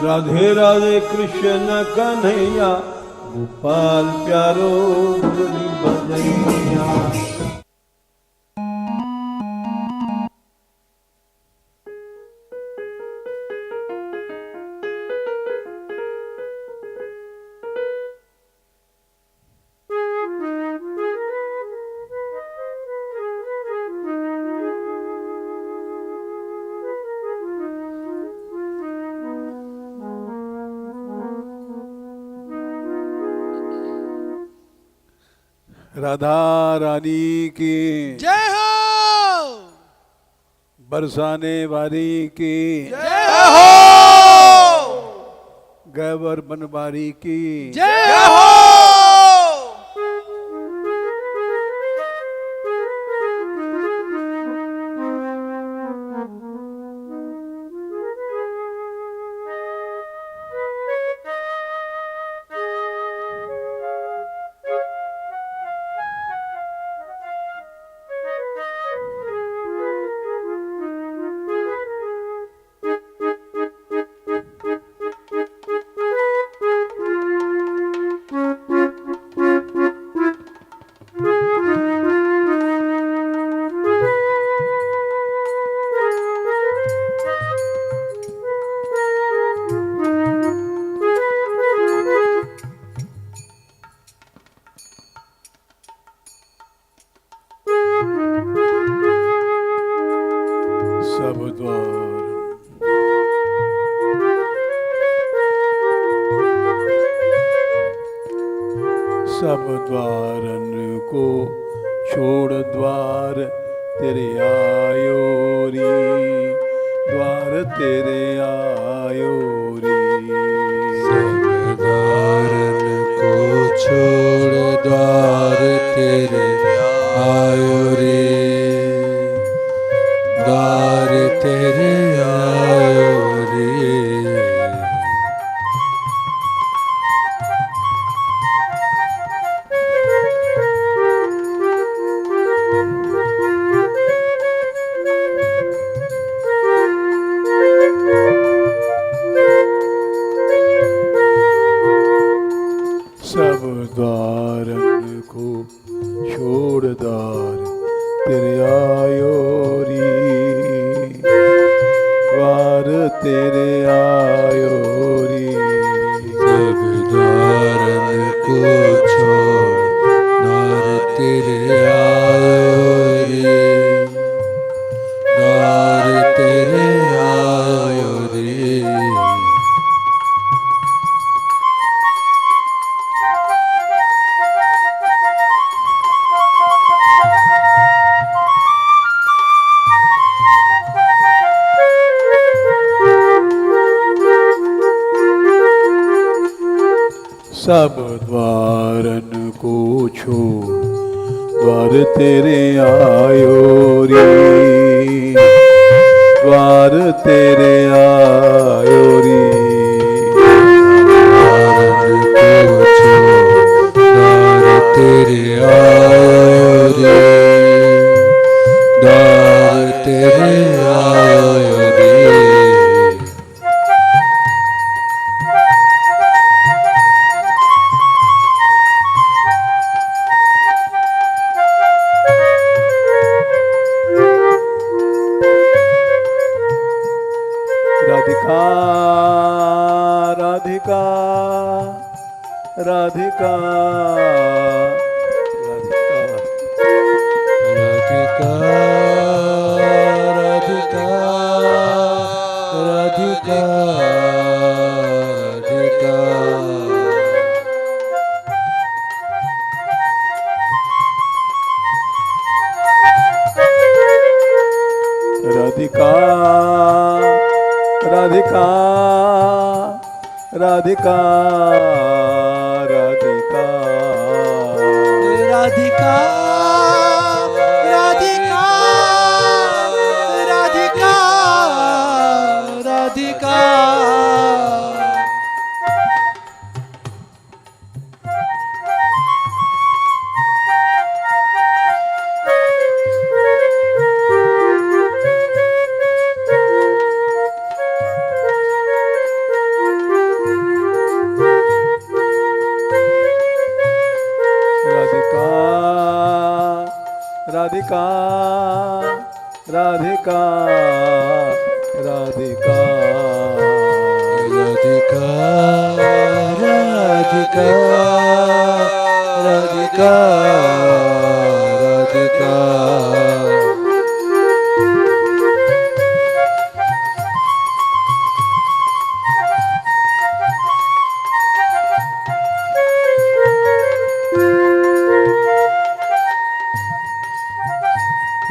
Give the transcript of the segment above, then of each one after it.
राधे राधे कृष्ण कन्हैया, गोपाल प्यारो मुरली बजैया। राधा रानी की जय हो, बरसाने वाली की जय हो, गैवर बनवारी की जय हो। सब द्वार सब द्वारन को छोड़ द्वार तेरे आयो री, द्वार तेरे आयो री। सब द्वारन को छोड़ द्वार तेरे आयो रे, द्वार तेरे आयो रे। सब द्वारन को छोड़ द्वार तेरे आयो री, द्वार तेरे आयो री। सब द्वारन को छोड़ द्वार तेरे आयो रे, द्वार तेरे आयो रे। सब द्वारन को छोड़ द्वार तेरे आयो री, द्वार तेरे आयो री। द्वारन को छोड़ द्वार तेरे आयो रे, द्वार तेरे आयो रे। राधिका राधिका राधिका राधिका राधिका राधिका राधिका राधिका राधिका राधिका राधिका राधिका राधिका राधिका राधिका। राधिका राधिका राधिका राधिका राधिका राधिका राधिका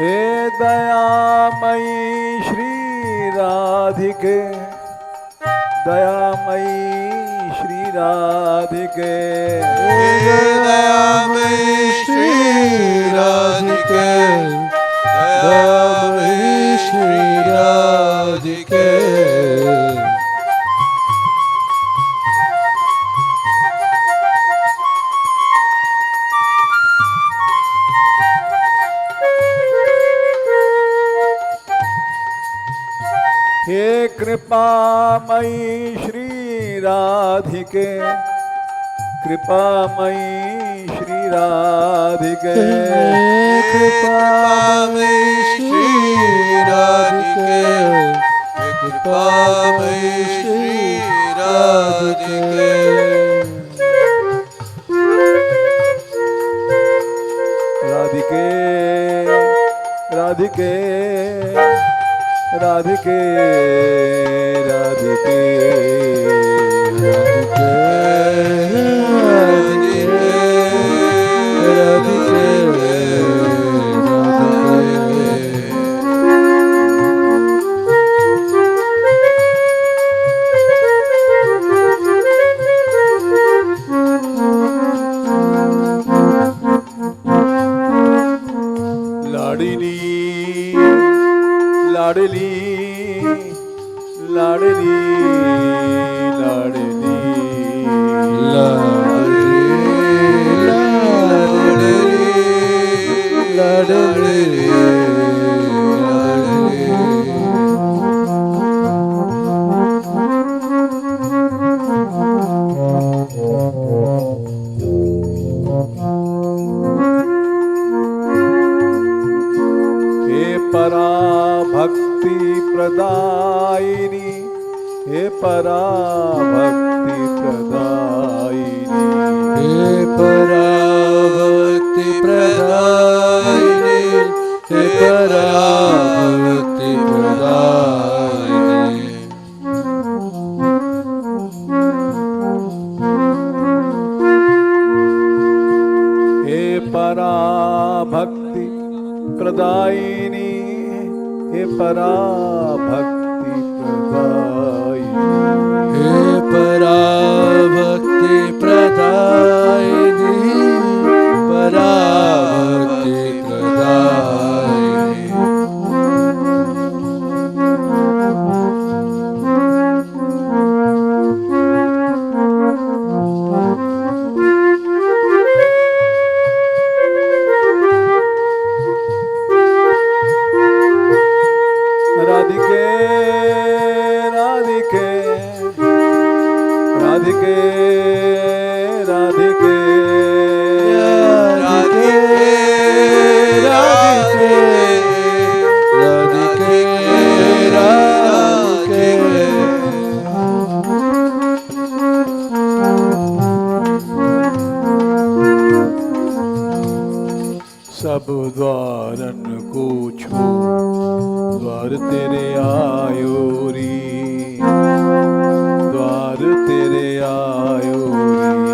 हे दयामयी श्री राधिके दयामयी श्री राधिके दयामयी श्री राधिके दयामयी श्री राधिके हे कृपामयी श्री राधिके कृपामयी श्री राधिके कृपामयी श्री राधिके कृपामयी श्री राधिके राधिके राधिके राधिके राधिके लाडली लाडली लाडली लाडली हे परा भक्ति प्रदायिनी हे परा भक्ति प्रदायिनी हे पराभक्ति प्रदायिनी हे पराभक्ति प्रदायिनी हे परा भक्ति प्रदायिनी हे परा भक्ति प्रदायिनी हे पराभक्ति प्रदायिनी पराभक्ति प्रदायिनी राधिके राधिके राधिके राधिके राधिके राधिके राधिके सब द्वारन को छोड़ द्वार तेरे आयो री द्वार तेरे आयो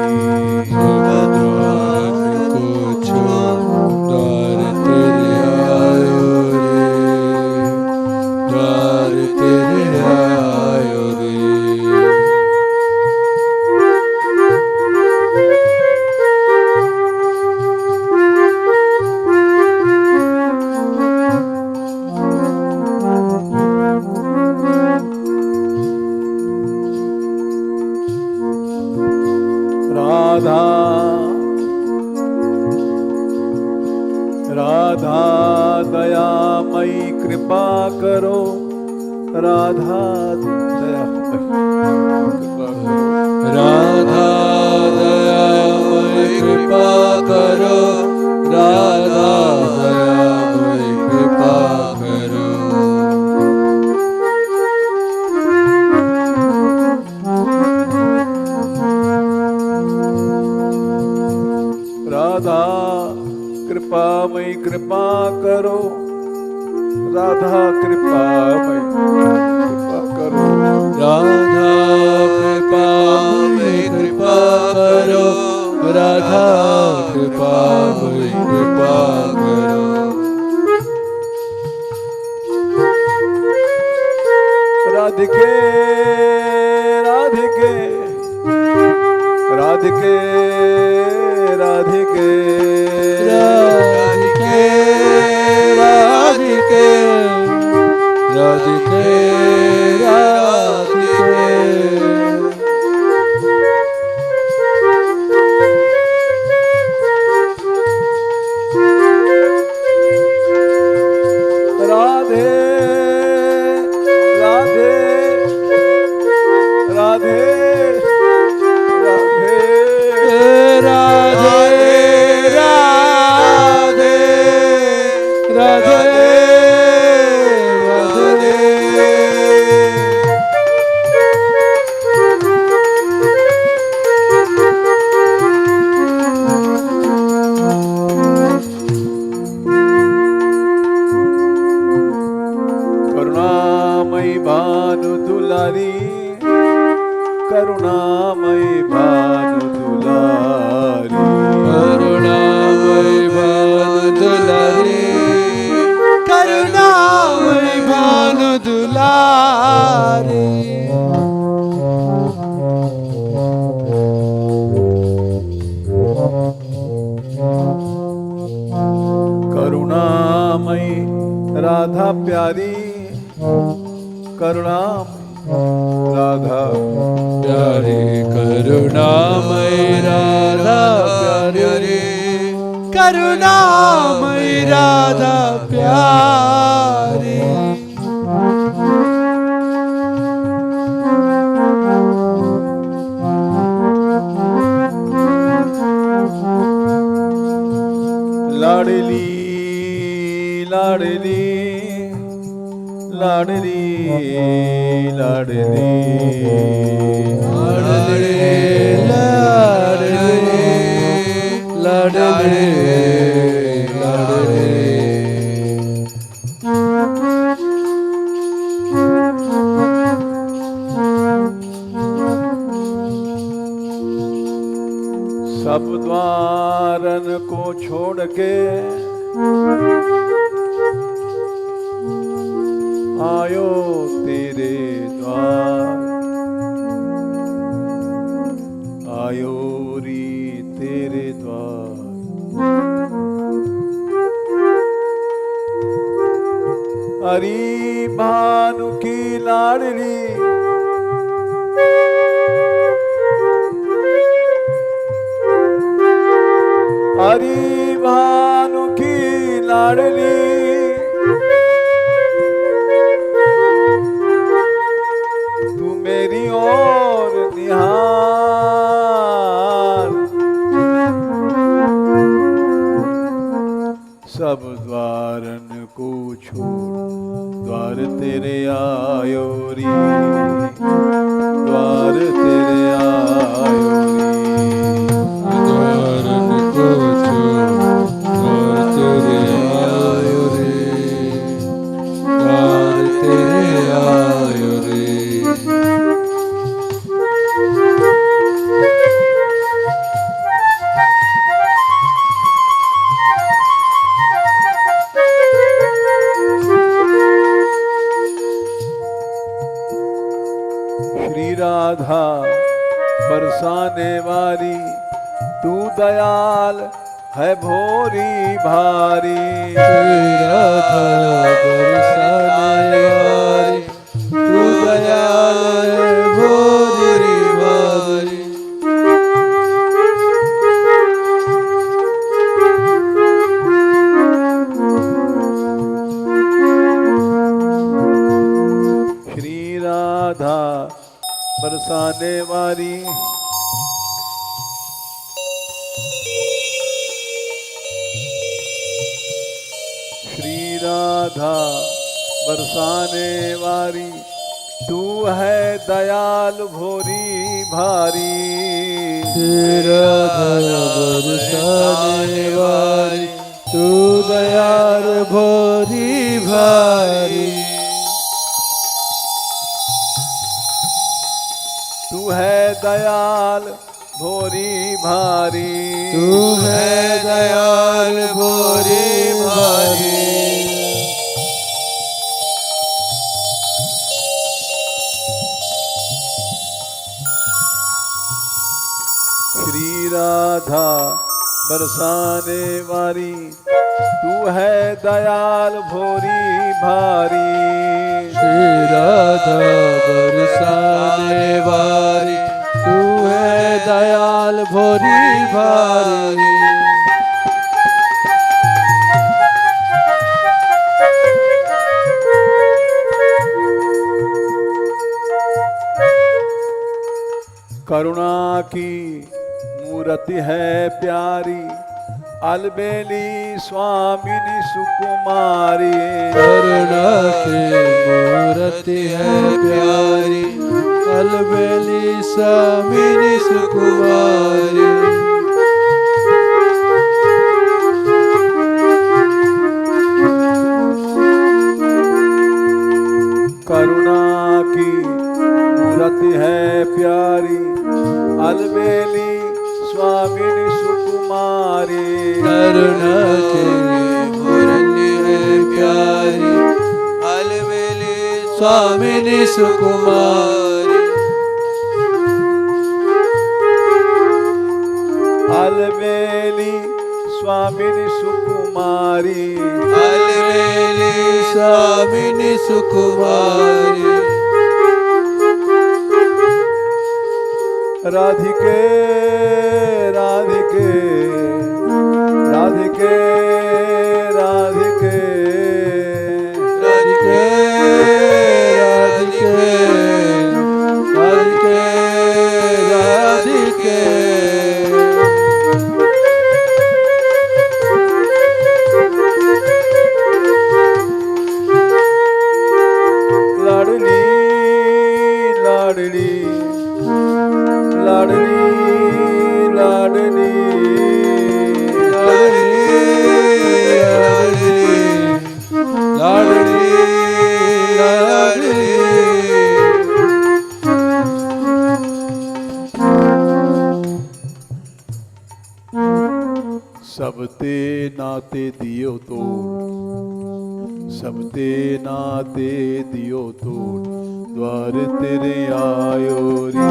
री द्वार को छोड़ द्वार तेरे आयो रे द्वार तेरे आयो रे राधा राधा दयामयी कृपा करो राधा दयामयी कृपा करो राधा दयामयी कृपा करो राधा दयामयी मई कृपा करो, राधा कृपा मई कृपा करो, राधा कृपा मई कृपा करो, राधा कृपा मई कृपा करो। राधिके राधिके राधिके राधिके राधिके राधिके राधिके राधे राधे राधे राधे राधे करुणामयी भानु दुलारी, करुणामयी भानु दुलारी, करुणामयी भानु दुलारी, करुणामयी भानु दुलारी। करुणामयी राधा प्यारी, करुणामयी राधा प्यारी, करुणामयी राधा प्यारी, करुणामयी राधा प्यारी। लाडली लाडली लाडली लाडली लाडले लाडले सब द्वारन को छोड़ के आयो तेरे द्वार, आयो री तेरे द्वार। हरी भानु की लाडली, हरी भानु की लाडली, तू मेरी ओर निहार। सब द्वारन को छोड़ द्वार तेरे आयो री, द्वार तेरे आयो री। द्वारन को छोड़ द्वार तेरे आयो रे, द्वार तेरे आयो रे। श्री राधा बरसाने वाली, तू दयाल है भोरी भारी। राधा बरसाने वाली, तू दयाल है भोरी भारी। श्री राधा बरसाने वाली, श्री राधा बरसाने वाली, तू है दयाल भोरी भारी। राधा बरसाने वाली, तू दयाल भोरी भारी। तू है दयाल भोरी भारी। तू है दयाल भोरी भारी। श्री राधा बरसाने वाली तू है दयाल भोरी भारी। श्री राधा बरसाने वाली तू है दयाल भोरी भारी। करुणा की मूर्ति है प्यारी अलबेली स्वामिनी सुकुमारी। करुणा की मूर्ति है प्यारी अलबेली स्वामिनी सुकुमारी। करुणा की मूर्ति है प्यारी अलबेली स्वामिनी सुकुमारी। करुणा की मूर्ति है प्यारी अलबेली स्वामिनी सुकुमारी। अलबेली स्वामिनी सुकुमारी। अलबेली स्वामिनी सुकुमारी। राधिके राधिके राधिके राधिके राधिके राधिके राधिके राधिके। लाडली लाडली लाडली लाडली लाडली लाडली। सबते नाते दियो तो सबते नाते दियो तो द्वार तेरे आयो रे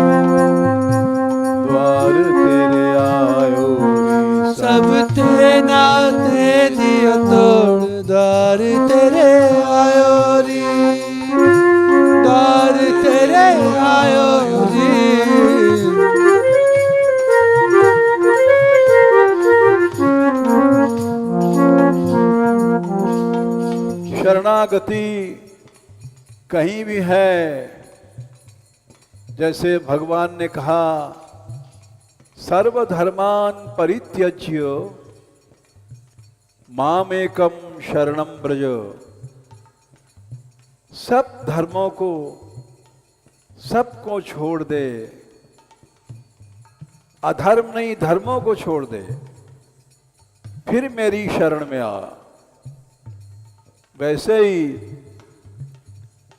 द्वार तेरे आयो रे। सब ते नाते दियो तोड़ द्वार तेरे आयो री। द्वार तेरे आयो री। शरणागति कहीं भी है, जैसे भगवान ने कहा सर्वधर्मान परित्यज्य मामेकम शरणम ब्रज। सब धर्मों को सबको छोड़ दे, अधर्म नहीं धर्मों को छोड़ दे, फिर मेरी शरण में आ। वैसे ही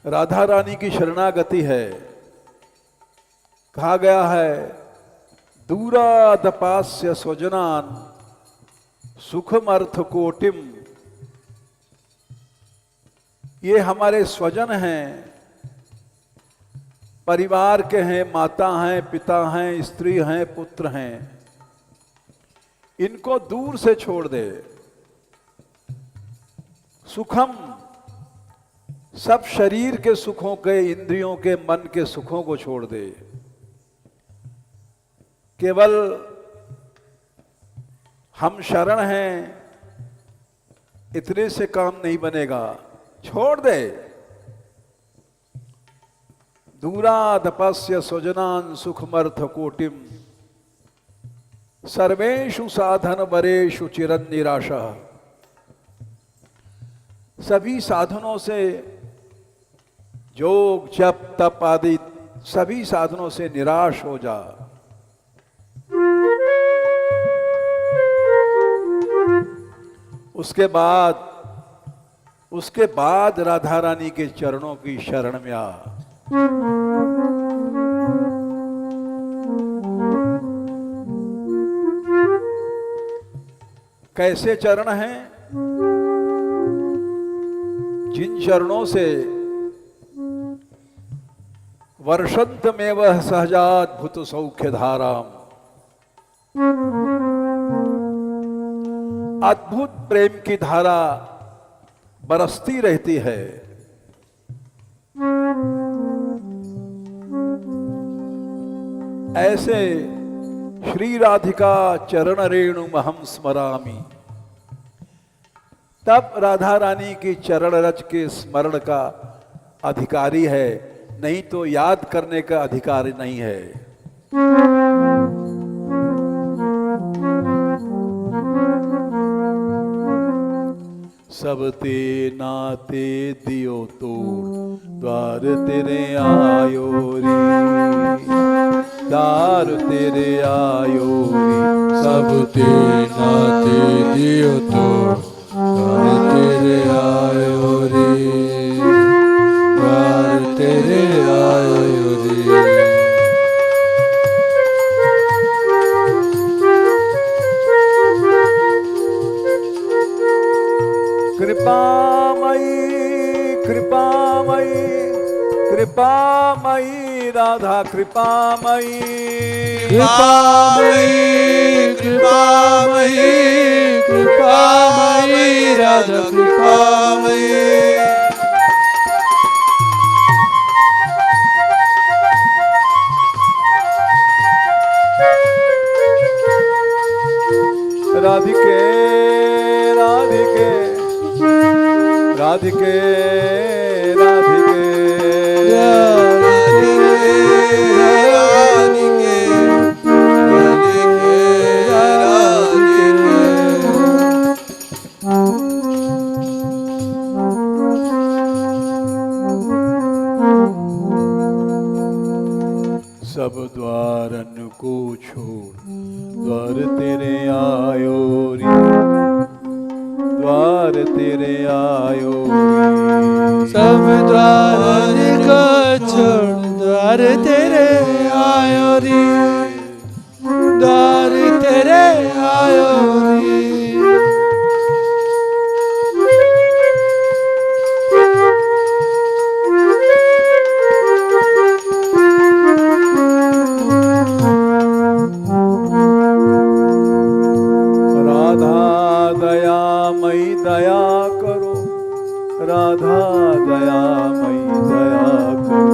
राधा रानी की शरणागति है। कहा गया है दूरादपास्य स्वजनान सुखमर्थ कोटिम। ये हमारे स्वजन हैं, परिवार के हैं, माता हैं, पिता हैं, स्त्री हैं, पुत्र हैं। इनको दूर से छोड़ दे। सुखम सब शरीर के सुखों के, इंद्रियों के, मन के सुखों को छोड़ दे। केवल हम शरण हैं इतने से काम नहीं बनेगा, छोड़ दे। दूरादपस्य स्वजनान सुखमर्थ कोटिम सर्वेषु साधन वरेषु चिरन निराशा। सभी साधनों से, योग जप तप आदि सभी साधनों से निराश हो जा। उसके बाद राधा रानी के चरणों की शरण में आ। कैसे चरण हैं? जिन चरणों से वर्षंतमेव सहजाद्भुत सौख्य धाराम, अद्भुत प्रेम की धारा बरसती रहती है। ऐसे श्री राधिका चरण रेणु महम स्मरामि, तब राधा रानी की चरण रज के स्मरण का अधिकारी है, नहीं तो याद करने का अधिकारी नहीं है। सब ते नाते दियो तोड़, द्वार तेरे आयो रे, द्वार तेरे आयो रे। सब ते नाते दियो तोड़, द्वार तेरे आयो रे, द्वार तेरे आयो रे। कृपामयी कृपामयी कृपामयी राधा कृपामयी, कृपामयी कृपामयी कृपामयी राधा कृपामयी। राधिके राधिके राधिके राधिके सब द्वारन को छोड़, द्वार तेरे आयो रे, द्वार तेरे आयो रे। सब द्वार को छोड़, द्वार तेरे आयो रे, द्वार तेरे आयो रे। दया करो, राधा दयामयी दया करो,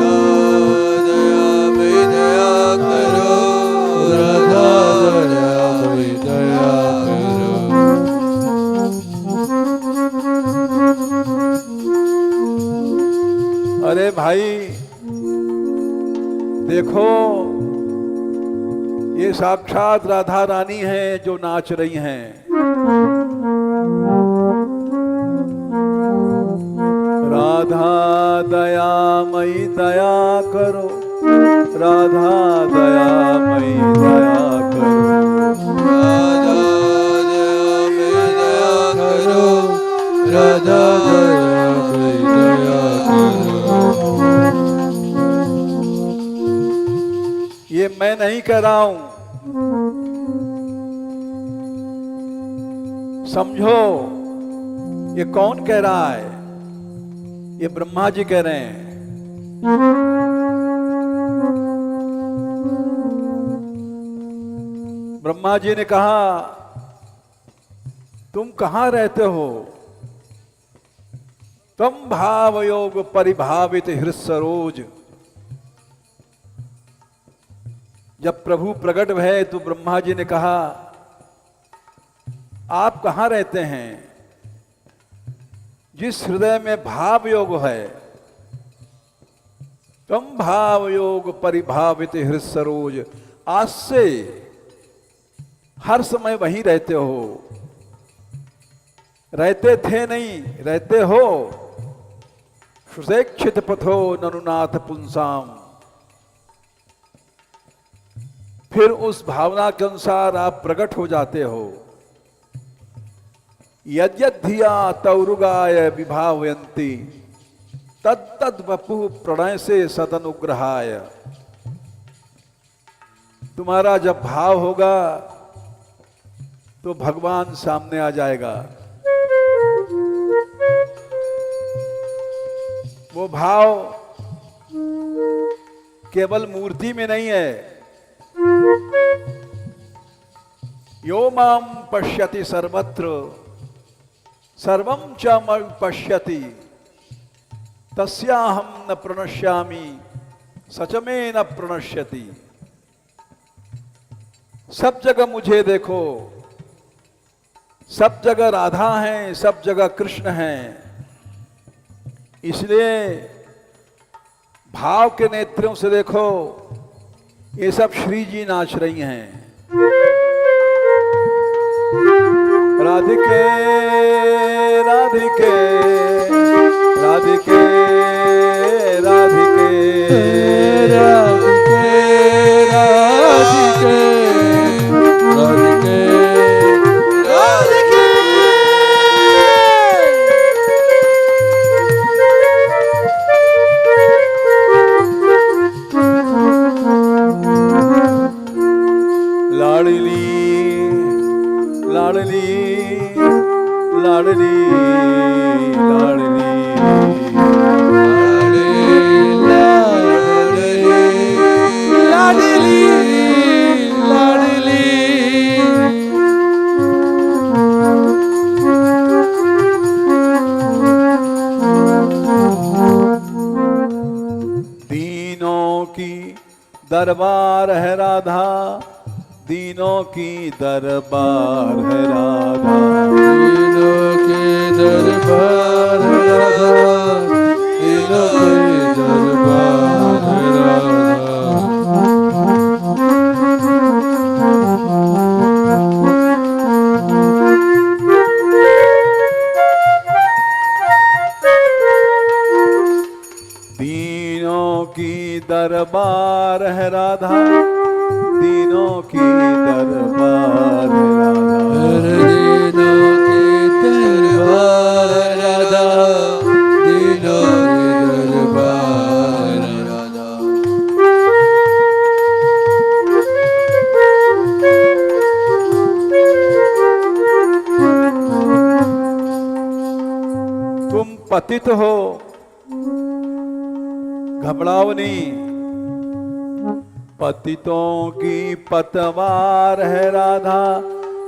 राधा दयामयी दया करो, राधा दयामयी दया करो। अरे भाई देखो, ये साक्षात राधा रानी है जो नाच रही हैं। राधा दयामयी दया करो, राधा दयामयी दया करो, राधा दयामयी दया करो, राधा दयामयी दया करो। ये मैं नहीं कह रहा हूं, समझो ये कौन कह रहा है? ये ब्रह्मा जी कह रहे हैं। ब्रह्मा जी ने कहा, तुम कहां रहते हो? तम भाव योग परिभावित हृसरोज। जब प्रभु प्रकट हुए तो ब्रह्मा जी ने कहा, आप कहां रहते हैं? जिस हृदय में भाव योग है, तम भाव योग परिभावित हृसरोज। आज से हर समय वहीं रहते हो, रहते थे नहीं, रहते हो। सुसेक्षित पथो ननुनाथ पुंसाम। फिर उस भावना के अनुसार आप प्रकट हो जाते हो। यद्यधिया तौरुगाय विभावयन्ति तद वपु प्रणय से सदनुग्रहाय। तुम्हारा जब भाव होगा तो भगवान सामने आ जाएगा। वो भाव केवल मूर्ति में नहीं है। यो माम पश्यति सर्वत्र सर्वं च मयि पश्यति तस्याहं न प्रणश्यामि सच में न प्रणश्यति। सब जगह मुझे देखो, सब जगह राधा है, सब जगह कृष्ण है। इसलिए भाव के नेत्रों से देखो, ये सब श्री जी नाच रही हैं। राधिके राधिके राधिके राधिके राधिके राधिके राधिके राधिके। लाडली लाडली लाडली लाडली लाडली लाडली। दीनों की दरबार है राधा, दीनों की दरबार है राधा। दीनों के दरबार राधा, दीनों के दरबार राधा। दीनों की दरबार है राधा, दीनों की दरबार है राधा। दीनों के दरबार राधा, दीनों के दरबार राधा। तुम पतित हो, घबराओ नहीं। पतितों की पतवार है राधा,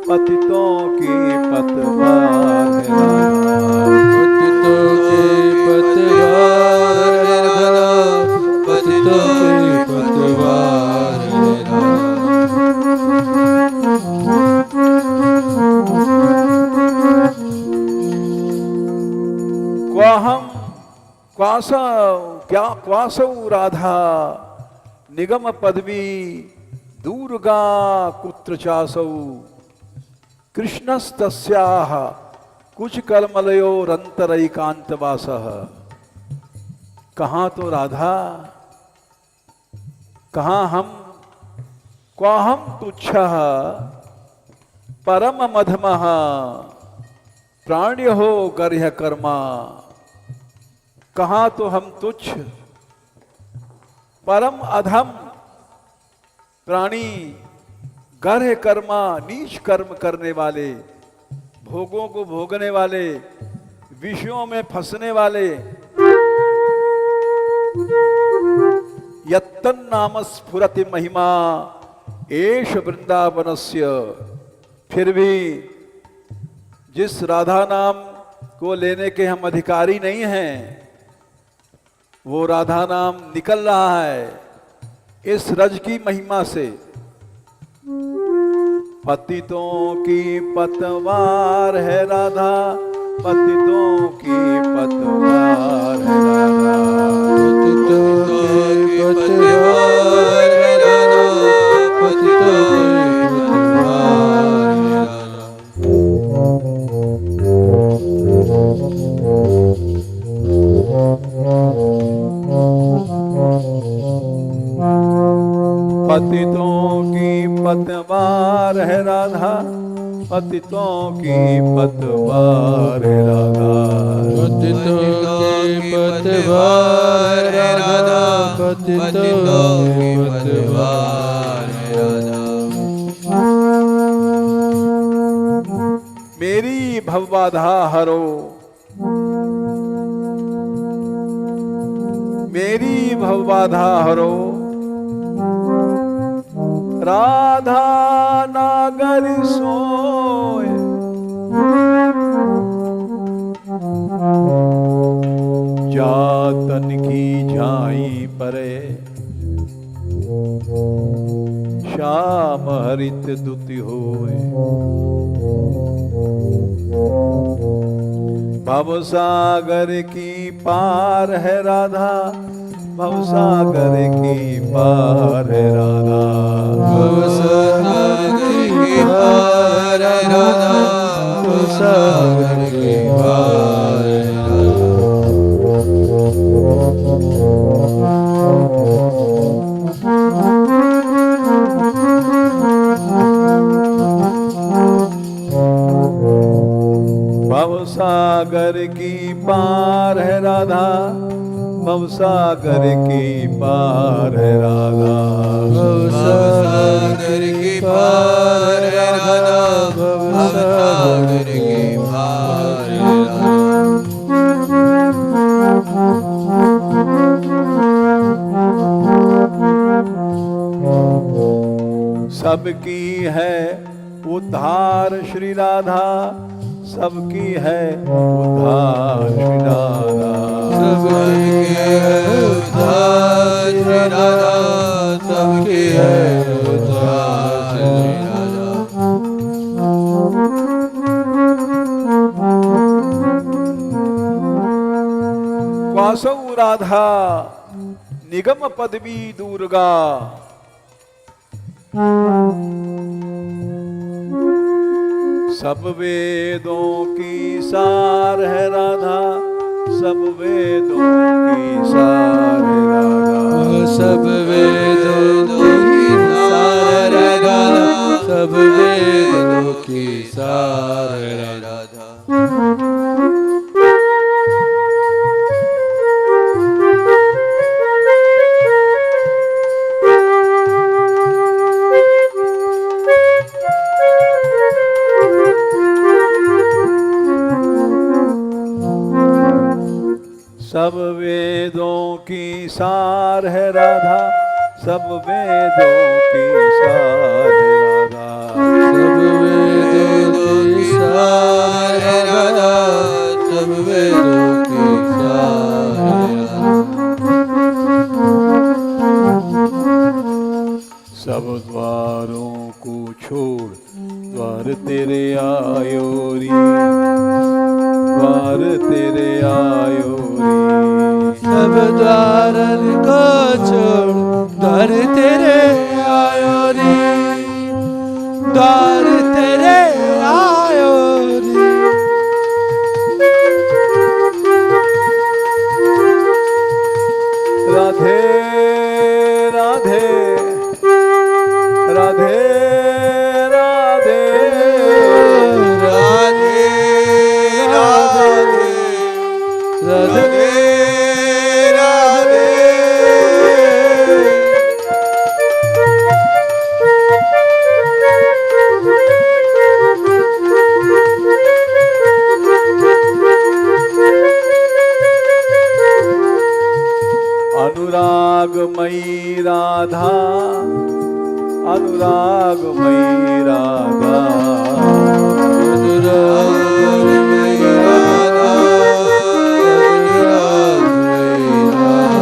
पतितों की पतवार है राधा। पतितों की पतवार राधा, पतितों की पतवार राधा। क्वाहम क्वासौ राधा निगम पदवी दूर्गा कुत्र चासौ। कृष्णस्तस्याः कुछ कलमलयोरंतरैकांतवासः। कहाँ तो राधा, कहाँ हम। क्वाहम तुच्छः परम मधमः प्राण्य हो गर्ह्य कर्मा। कहाँ तो हम तुच्छ, परम अधम प्राणी, गर्ह कर्मा, नीच कर्म करने वाले, भोगों को भोगने वाले, विषयों में फंसने वाले। यत्तन नाम स्फुरति महिमा एष वृंदावनस्य। फिर भी जिस राधा नाम को लेने के हम अधिकारी नहीं हैं, वो राधा नाम निकल रहा है इस रज की महिमा से। पतितों की पतवार है राधा, पतितों की पतवार है राधा। पतितों की पतवार राधा, पतितों की पतवार राधा। पतितों की पतवार है राधा, पतितों की पतवार है राधा। पतितों की पतवार है राधा, पतितों की पतवार है राधा। मेरी भवबाधा हरो, मेरी भवबाधा हरो, राधा नागर सोए। जातन की झाई परे, श्याम हरित दुति होए। भवसागर की पार है राधा, भवसागर की पार है राधा। भवसागर की पार है राधा, भवसागर की पार है राधा। भवसागर की पार है राधा, भवसागर की पार है राधा। भवसागर की पार है राधा, भवसागर की पार है राधा। सबकी है उद्धार श्री राधा, सबकी है उद्धार श्री राधा। सबकी है उद्धार श्री राधा, सबकी है उद्धार श्री राधा। वासौ राधा निगम पदवी दुर्गा। सब वेदों की सार है राधा, सब वेदों की सार है राधा। सब वेदों की सार है राधा, सब वेदों की सार है राधा। सब वेदों की सार है राधा, सब वेदों की सार है राधा। सब वेदों की सार है राधा, सब वेदों की सार है राधा। सब द्वारों को छोड़ द्वार तेरे आयो री, द्वार तेरे आयो री। सब द्वारन को छोड़ द्वार तेरे आयो रे, द्वार तेरे आयो रे। राधे राधे राधे राधे राधे राधे राधे अनुरागमयी राधा, अनुरागमयी राधा। अनुरागमयी राधा, अनुरागमयी राधा।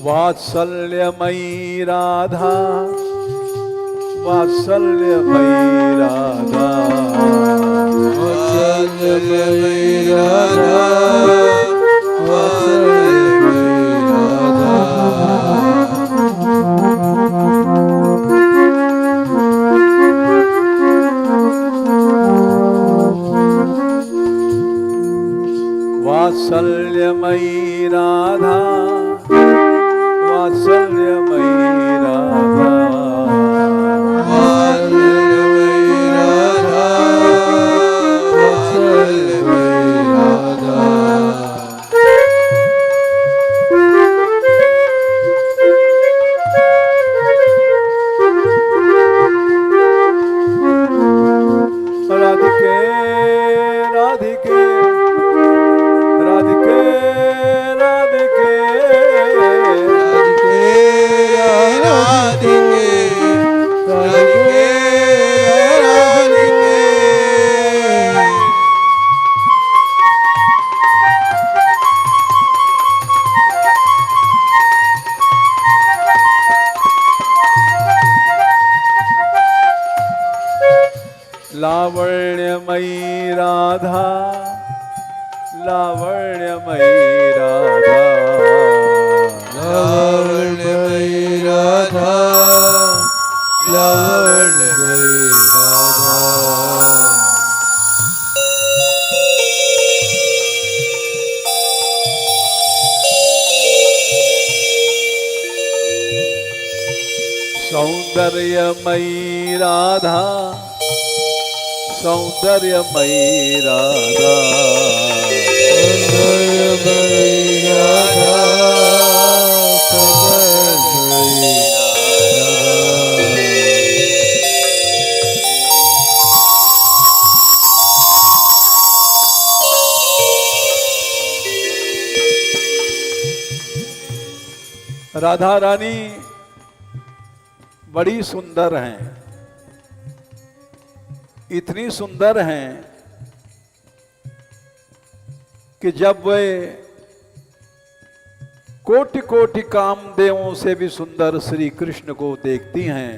वात्सल्यमयी राधा, वात्सल्यमयी राधा। वात्सल्यमयी राधा, वात्सल्यमयी राधा। वात्सल्यमयी राधा, वात्सल्यमयी राधा, वात्सल्यमयी राधा, वात्सल्यमयी राधा। राधिके राधिके राधिके राधिके राधिके राधिके राधिके। लावण्यमयी राधा, लावण्यमयी राधा, लावण्यमयी राधा, लावण्यमयी राधा। सौंदर्यमयी राधा, सौंदर्यमयी राधा, सौंदर्यमयी राधा, सौंदर्यमयी राधा। राधा रानी बड़ी सुंदर हैं, इतनी सुंदर हैं कि जब वे कोटि कोटि कामदेवों से भी सुंदर श्री कृष्ण को देखती हैं,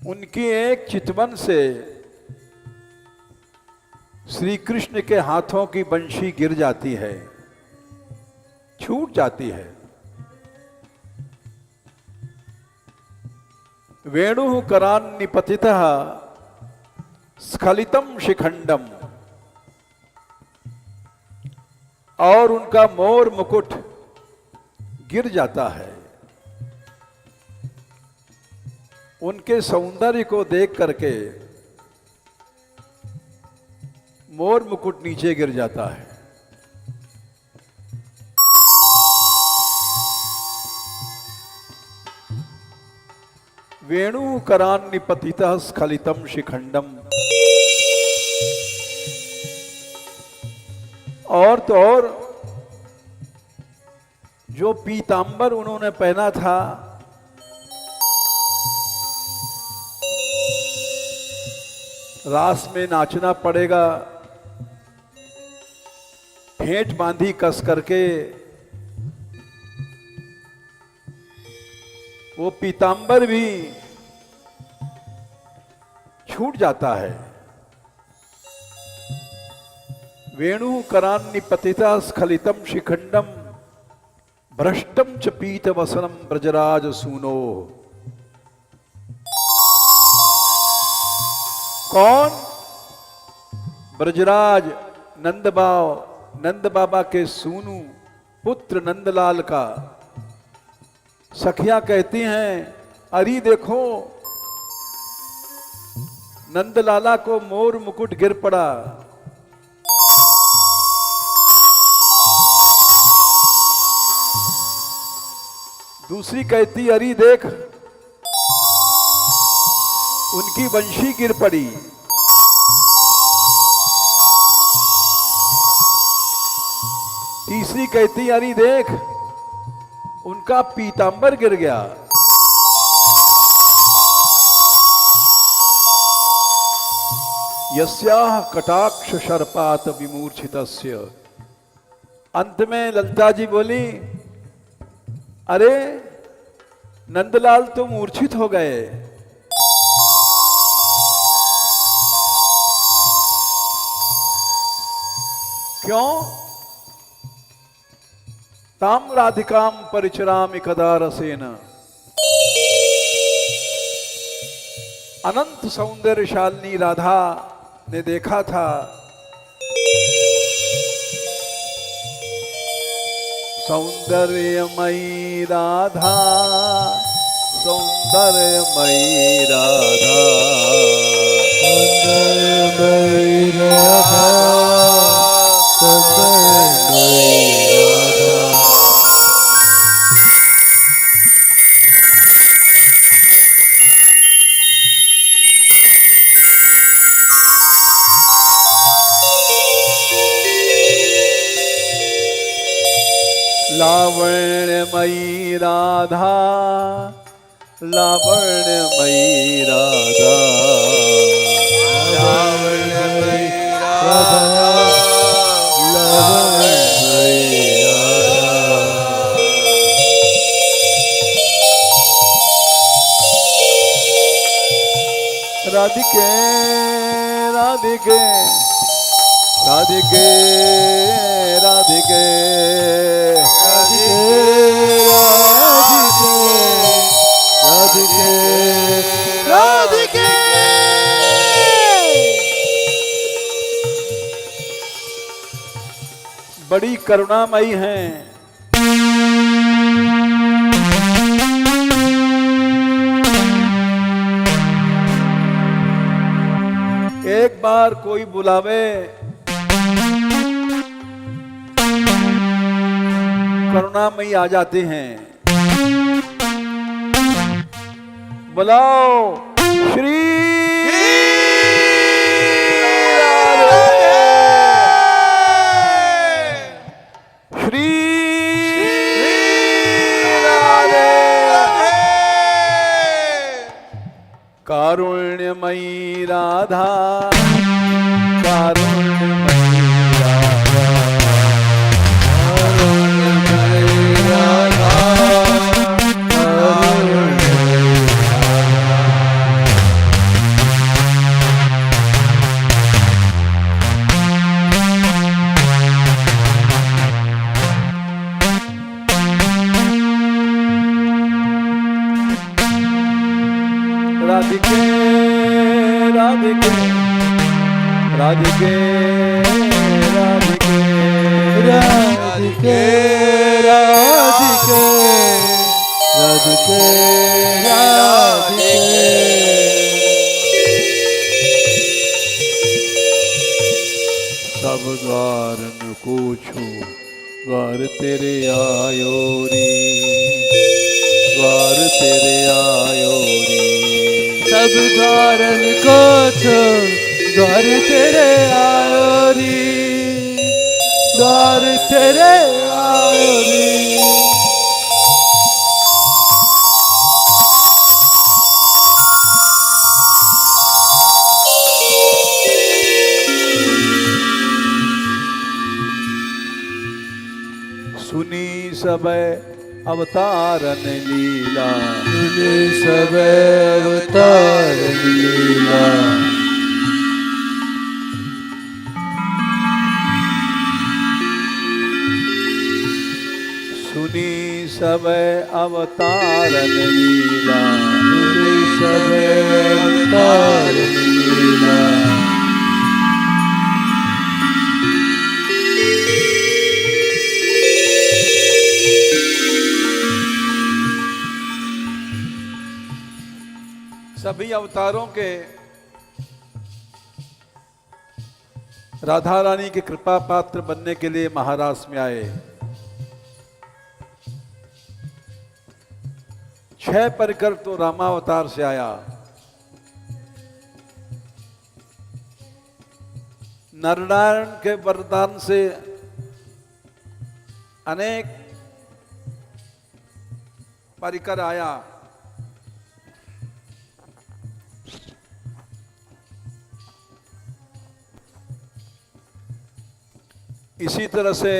उनकी एक चितवन से श्री कृष्ण के हाथों की बंशी गिर जाती है, छूट जाती है। वेणु करान्निपतितः स्खलितम शिखंडम, और उनका मोर मुकुट गिर जाता है। उनके सौंदर्य को देख करके मोर मुकुट नीचे गिर जाता है। वेणु करान्निपतितः स्खलितम शिखंडम। और तो और जो पीतांबर उन्होंने पहना था, रास में नाचना पड़ेगा, फेंट बांधी कस करके वो पीतांबर भी छूट जाता है। वेणु करान्निपतिता स्खलितम शिखंडम भ्रष्टम च पीत वसनम ब्रजराज सूनो। कौन? ब्रजराज नंद बाबा के सूनु पुत्र नंदलाल का। सखियां कहती हैं, अरे देखो नंदलाला को मोर मुकुट गिर पड़ा। दूसरी कहती, अरे देख उनकी वंशी गिर पड़ी। तीसरी कहती, अरे देख उनका पीतांबर गिर गया। यस्याह कटाक्ष शर्पात विमूर्छितस्य। अंत में ललिता जी बोली, अरे नंदलाल तो मूर्छित हो गए। क्यों? ताम राधिकाम परिचरामि कदा रसेन। अनंत सौंदर्यशालिनी राधा ने देखा था सौंदर्यमयी राधा, सौंदर्यमयी राधा, सौंदर्यमयी राधा, सौंदर्यमयी राधा। लावण्यमयी राधा, लावण्यमयी राधा, लावण्यमयी राधा, लावण्यमयी राधा। राधिके राधिके राधिके राधिके राधिके राधिके बड़ी करुणामयी हैं। एक बार कोई बुलावे करुणामयी आ जाते हैं। बुलाओ श्री श्री कारुण्यमयी राधा, कारुण्यमयी राधा, कारुण्यमयी राधा, कारुण्यमयी राधिके राधिके राधिके राधिके राधिके राधिके राधिके राधिके। सब द्वार न पूछूं द्वार तेरे आयो रे, द्वार तेरे आयो रे। सब द्वारन को छोड़ द्वार तेरे आयो री, द्वार तेरे आयो री। सुनी सब अवतारन लीला, सुनी सब अवतार लीला। सुनी सब अवतारन लीला, सुनी सब अवतार लीला। सभी अवतारों के राधा रानी के कृपा पात्र बनने के लिए महाराष्ट्र में आए। 6 परिकर तो रामावतार से आया। नारायण के वरदान से अनेक परिकर आया। इसी तरह से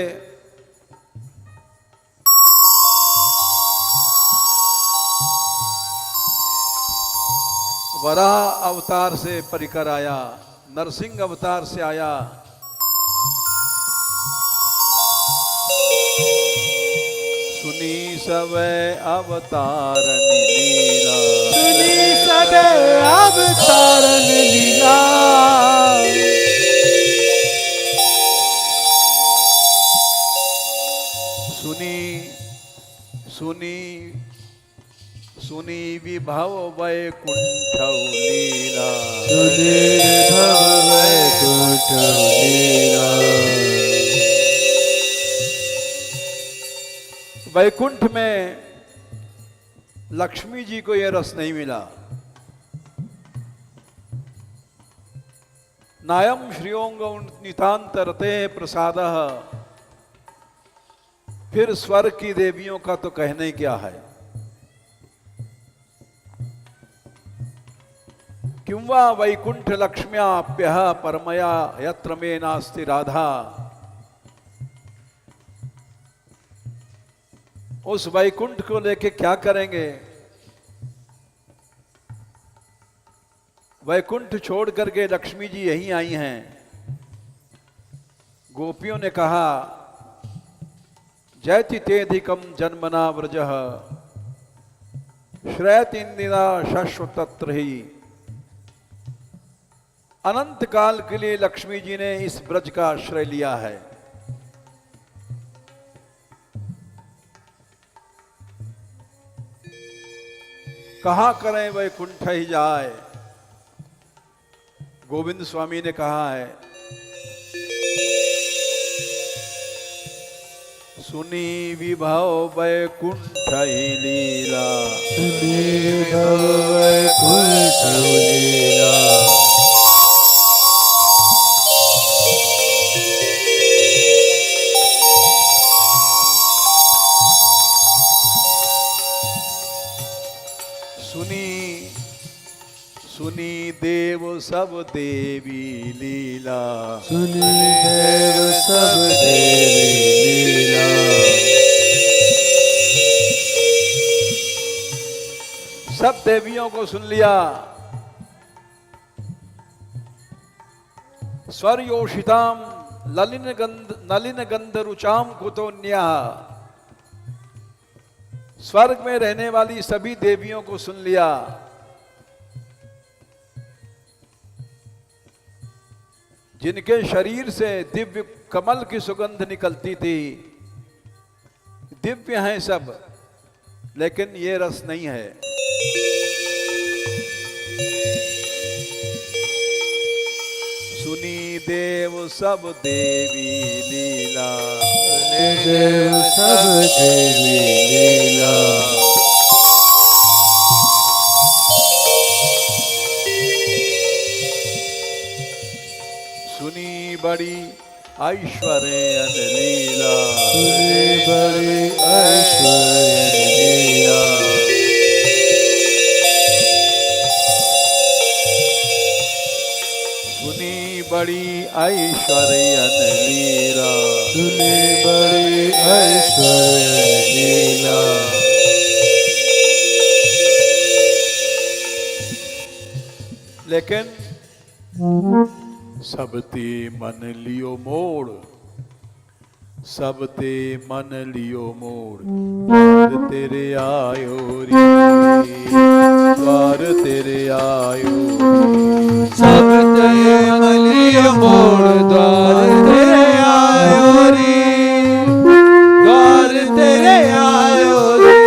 वराह अवतार से परिकर आया, नरसिंह अवतार से आया। सुनी सब अवतारन लीला, सुनी सब अवतारन लीला। सुनी भव वैकुंठ लीला। सुधीर भव वैकुंठ लीला। वैकुंठ में लक्ष्मी जी को यह रस नहीं मिला। नायम श्रियोंग नितांतरते प्रसादः। फिर स्वर्ग की देवियों का तो कहने क्या है। किं वा वैकुंठ लक्ष्म्याप्यः परमया यत्र मे नास्ति राधा। उस वैकुंठ को लेके क्या करेंगे। वैकुंठ छोड़ करके लक्ष्मी जी यहीं आई हैं। गोपियों ने कहा जयति तेधिकम जन्मना व्रजः श्रयतीन्दिना शाश्वतत्र ही। अनंत काल के लिए लक्ष्मी जी ने इस ब्रज का आश्रय लिया है। कहा करें वैकुंठ ही जाए। गोविंद स्वामी ने कहा है सुनी विभव वैकुंठ ही लीला। सुनी भव वैकुंठ लीला। सुनी देव सब देवी लीला। सुनी देव सब देवी लीला। सब देवियों को सुन लिया। स्वर्योषिताम नलिन गंध रुचाम कुतोन्या। स्वर्ग में रहने वाली सभी देवियों को सुन लिया। जिनके शरीर से दिव्य कमल की सुगंध निकलती थी। दिव्य हैं सब, लेकिन ये रस नहीं है। सुनी देव सब देवी लीला। देव सब देवी लीला। सुनी बड़ी ऐश्वर्य लीला। सुनी बड़ी ऐश्वर्य लीला। सुनी बड़ी ऐश्वर्य लीला। सुनी बड़ी ऐश्वर्य लीला। लेकिन सबते मन लियो मोड़। सबते मन लियो मोड़। द्वार तेरे आयो रे। द्वार तेरे आयो। सबते मन लियो मोड़। द्वार तेरे आयो रे। द्वार तेरे आयो रे।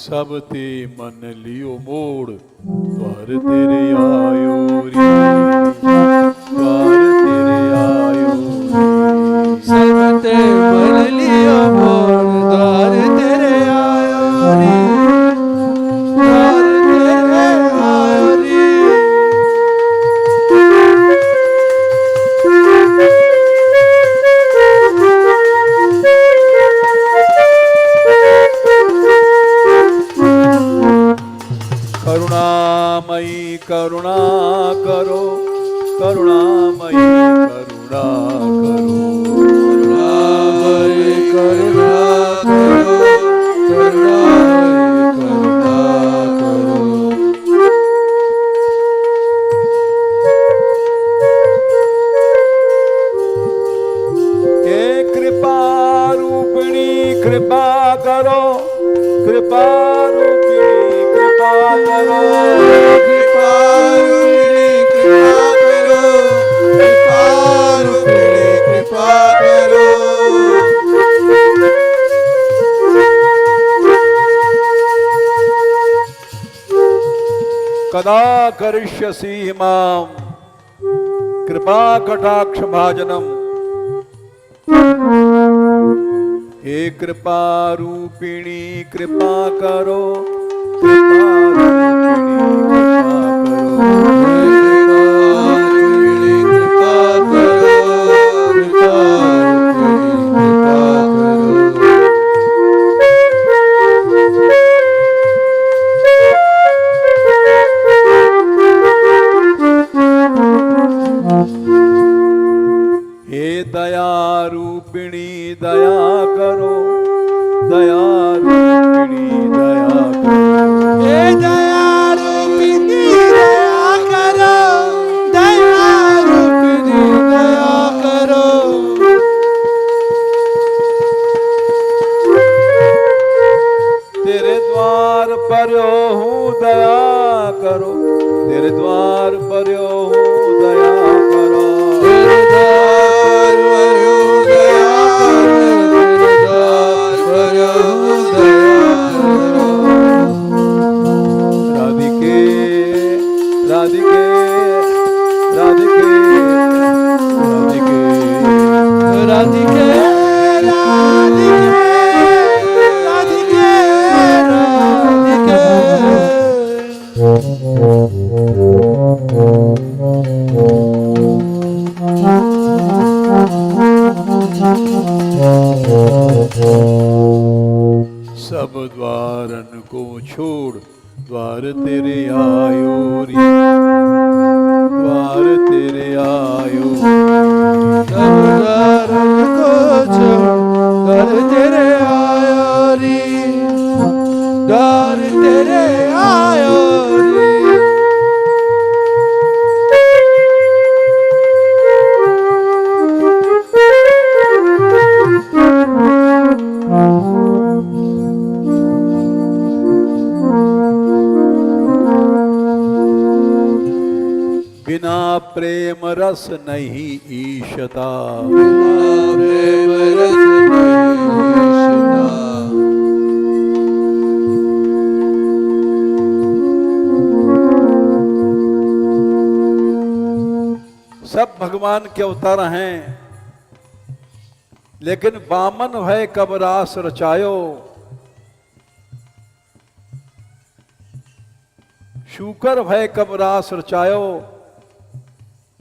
सबते मन लियो मोड़। द्वार तेरे आयो रे। द्वार तेरे आयो रे। सबते मन लियो मोड़। द्वार तेरे आयो रे। द्वार तेरे आयो रे। करुणामयी करुणा करो। करुणामयी करुणा करो। करुणामयी करुणा करो। करुणामयी करुणा करो। हे कृपा रूपिणी कृपा करो। कृपा रूपिणी कृपा करो। कृपा रूपिणी कृपा करो। कदा करिष्यसि मां कृपा कटाक्ष भाजनम। हे कृपा रूपिणी कृपा करो, कृपा रूपिणी कृपा करो, कृपा करो। हे दया रूपिणी दया करो, दया रूपिणी दया करो। हे दया रूपिणी दया करो, दया रूपिणी दया करो। तेरे द्वार पर हूँ दया करो, तेरे द्वार पर हूँ दया करो। तेरे द्वार पर हूँ दया करो, तेरे द्वार पर हूँ दया करो। राधिके राधिके राधिके राधिके राधिके राधिके राधिके सब द्वारन को छोड़ द्वार तेरे आयो रे, द्वार तेरे आयो। सब द्वारन को छोड़ द्वार तेरे आयो रे, द्वार तेरे आयो रे। बिना प्रेम रस नहीं ईशता, प्रेम रस नहीं ईशता। सब भगवान के अवतार हैं, लेकिन वामन भय कब रास रचायो, शूकर भय कब रास रचायो,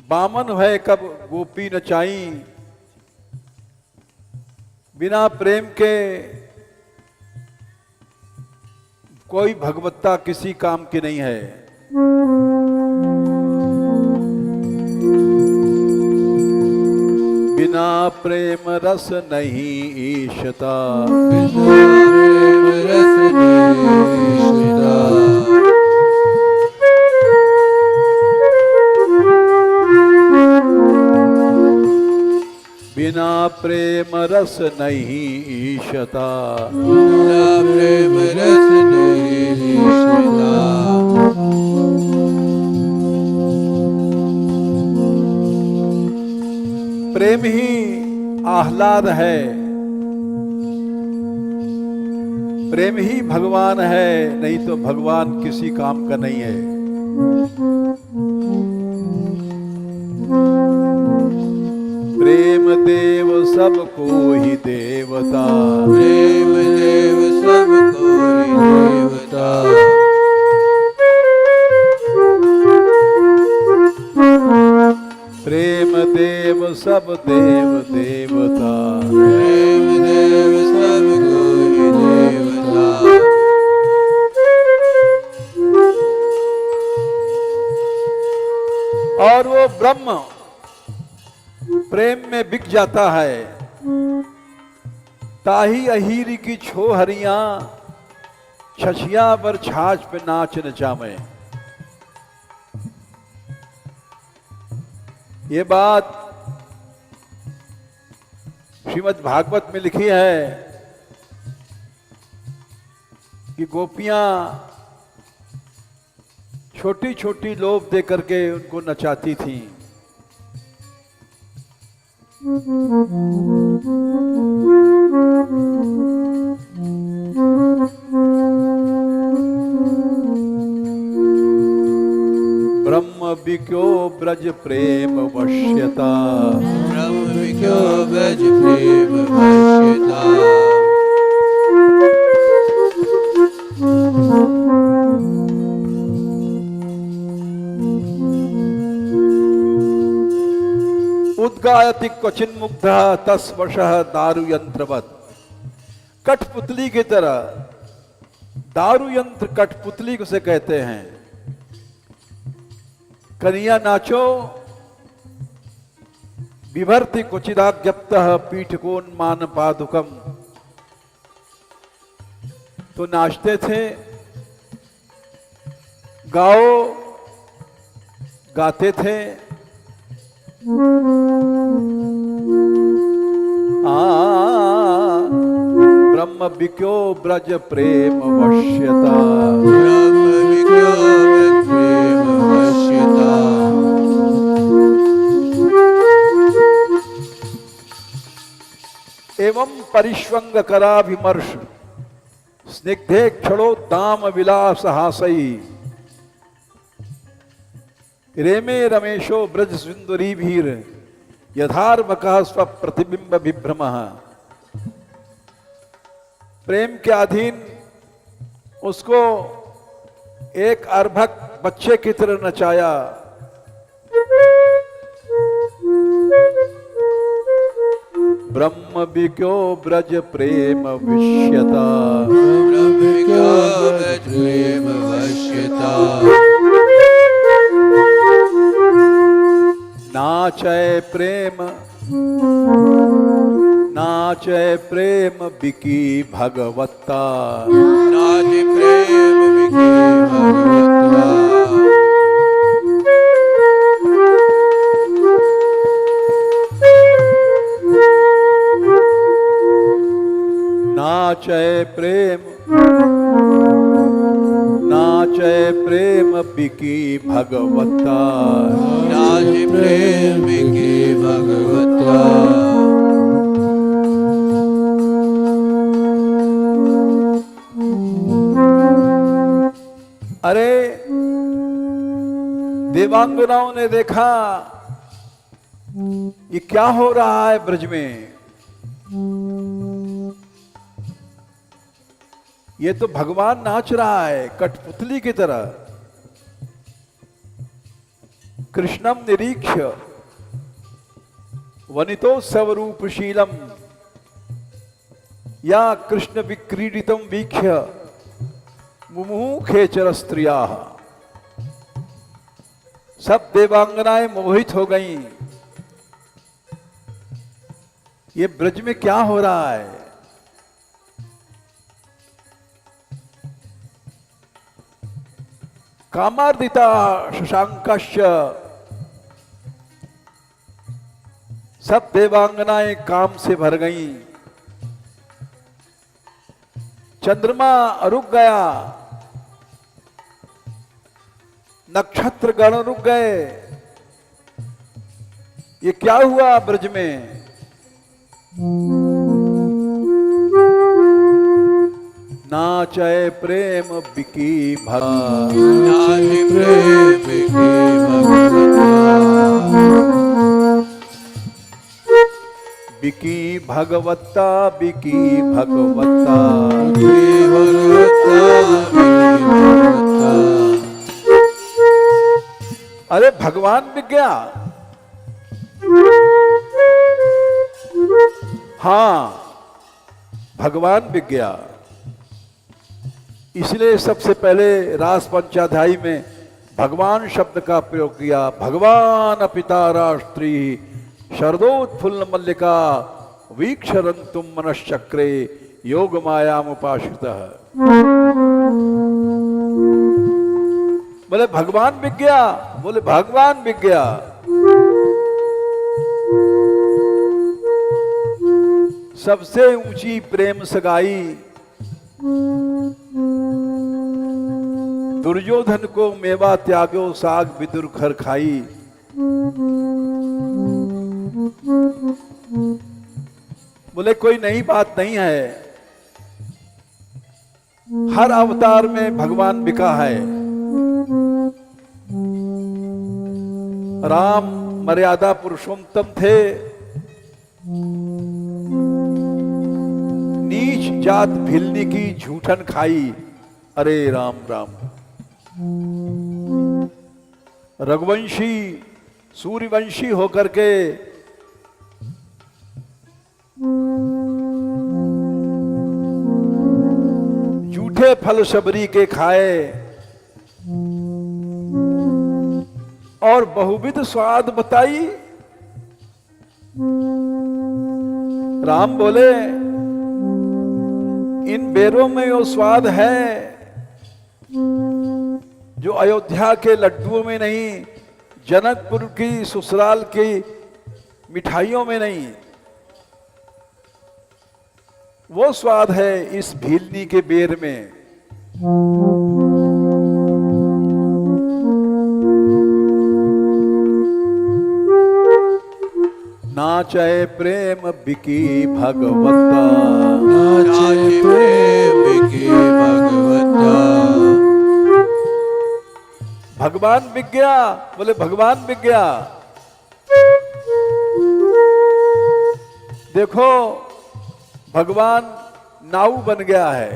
वामन भय कब गोपी नचाई। बिना प्रेम के कोई भगवत्ता किसी काम की नहीं है। बिना प्रेम रस नहीं ईशता, बिना प्रेम रस नहीं ईशता। बिना प्रेम रस नहीं ईशता, बिना प्रेम रस नहीं ईशता। प्रेम ही आह्लाद है, प्रेम ही भगवान है, नहीं तो भगवान किसी काम का नहीं है। प्रेम देव सबको ही देवता, प्रेम देव सबको ही देवता। प्रेम देव सब देव देवता। प्रेम देव सबको ही देवता। और वो ब्रह्म प्रेम में बिक जाता है। ताही अहीरी की छोहरियां छछिया पर छाछ पे नाच नचावे। ये बात श्रीमद् भागवत में लिखी है कि गोपियां छोटी छोटी लोभ दे करके उनको नचाती थीं। बिक्यो ब्रज प्रेम वश्यता। ब्रह्म विज्ञो ब्रज प्रेम वश्यता। उद्गायति क्वचिन मुग्धा तस्वशः दारु यंत्रवत। कठपुतली की तरह, दारु यंत्र कठपुतली को से कहते हैं। कन्या नाचो विभर्ति क्वचिदाज्ञप्तः पीठकोन्मान पादुकम। तो नाचते थे, गाओ गाते थे। ब्रह्म विज्ञो ब्रज प्रेम वश्यता। ब्रह्म विज्ञो ब्रज प्रेम वश्यता। एवं परिष्वंग कराभिमर्श स्निग्धे क्षणोद्दाम विलास हासई। रेमे रमेशो ब्रज सुंदरी भीर यथार्मकः स्वप्रतिबिंब विभ्रमः। प्रेम के अधीन उसको एक अर्भक बच्चे की तरह नचाया। ब्रह्म विज्ञो ब्रज प्रेम विश्यता। ब्रह्म विज्ञो ब्रज प्रेम वश्यता। नाचय प्रेम बिकी भगवत्ता। नाच प्रेम विकी भगवत्ता। नाचय प्रेम बिकी भगवत्ता। नाच प्रेम विकी भगवत्ता। अरे देवांगनाओं ने देखा ये क्या हो रहा है ब्रज में। ये तो भगवान नाच रहा है कठपुतली की तरह। कृष्णम निरीक्ष्य वनितोत्सव रूपशीलम या कृष्ण विक्रीडितम वीक्ष्य मुमुखेचर स्त्रिया। सब देवांगनाएं मोहित हो गईं। ये ब्रज में क्या हो रहा है। कामार्दिता शशांकश्च। सब देवांगनाएं काम से भर गईं। चंद्रमा रुक गया, नक्षत्र गण रुक गए। ये क्या हुआ ब्रज में। नाचय प्रेम बिकी भगवत्ता। नाच प्रेम विकी भगवत्ता। बिकी भगवत्ता बिकी भगवत्ता। विकी भगवत्ता विकी भगवत्ता। अरे भगवान बिक गया। हाँ, भगवान बिक गया। इसलिए सबसे पहले रास पंचाध्यायी में भगवान शब्द का प्रयोग किया। भगवान पिता राष्ट्री शरदोत्फुल्ल मल्लिका वीक्षरंतुम मनश्चक्रे योग मायामुपाश्रितः। बोले भगवान बिक गया, बोले भगवान बिक गया। सबसे ऊंची प्रेम सगाई दुर्योधन को मेवा त्यागो साग विदुर खर खाई। बोले कोई नई बात नहीं है। हर अवतार में भगवान बिका है। राम मर्यादा पुरुषोत्तम थे, नीच जात भिलनी की झूठन खाई। अरे राम राम। रघुवंशी सूर्यवंशी होकर के झूठे फल शबरी के खाए और बहुविध स्वाद बताई। राम बोले इन बेरों में वो स्वाद है जो अयोध्या के लड्डुओं में नहीं, जनकपुर की ससुराल की मिठाइयों में नहीं, वो स्वाद है इस भीलनी के बेर में। नाचे प्रेम बिकी भगवता, नाचे प्रेम बिकी भगवता। भगवान बिक गया, बोले भगवान बिक गया। देखो भगवान नाऊ बन गया है।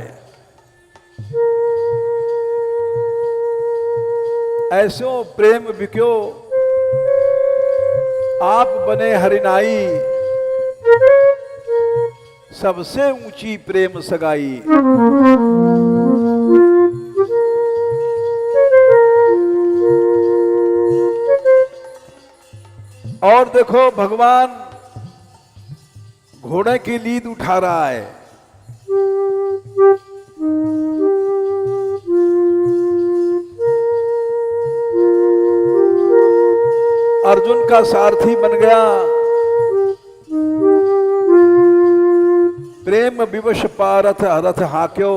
ऐसो प्रेम बिक्यो आप बने हरिनाई, सबसे ऊंची प्रेम सगाई। और देखो भगवान घोड़े की लीद उठा रहा है। अर्जुन का सारथी बन गया। प्रेम विवश पारथ रथ हाक्यो,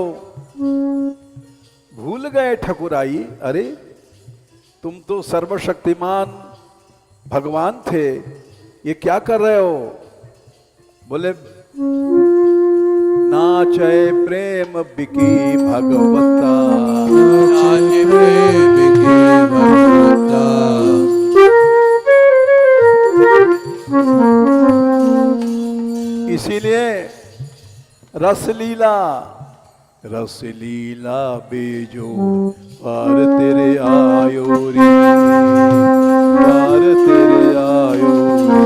भूल गए ठकुराई। अरे तुम तो सर्वशक्तिमान भगवान थे, ये क्या कर रहे हो? बोले नाचे प्रेम बिकी भगवता, नाचे प्रेम बिकी भगवता। इसीलिए रसलीला रसलीला बेजो पार तेरे आयो रे, पार तेरे आयो रे।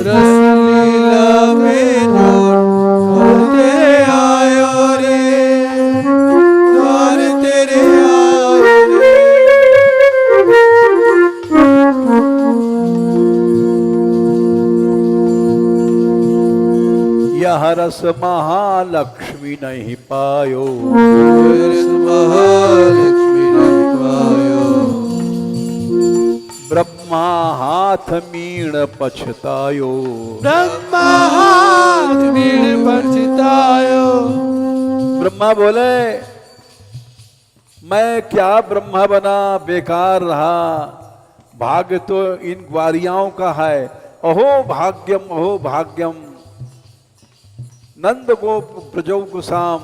रसलीला में जोड़ तेरे आयो रे, द्वार तेरे आयो रे। यह रस महालक्ष्मी नहीं पायो, रस महालक्ष्मी नहीं पायो। ब्रह्मा हाथ मीण पछतायो, ब्रह्मा हाथ मीण पछतायो। ब्रह्मा बोले मैं क्या ब्रह्मा बना, बेकार रहा, भाग्य तो इन ग्वारियाओं का है। अहो भाग्यम अहो भाग्यम, नंद गोप प्रजौ कुसाम।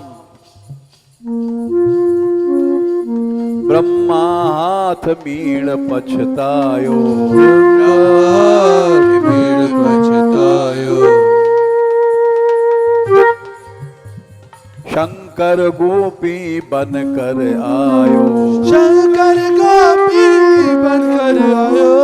ब्रह्मा हाथ मीण पछतायो, हाथ मीण पछतायो। शंकर गोपी बनकर आयो, शंकर गोपी बनकर आयो।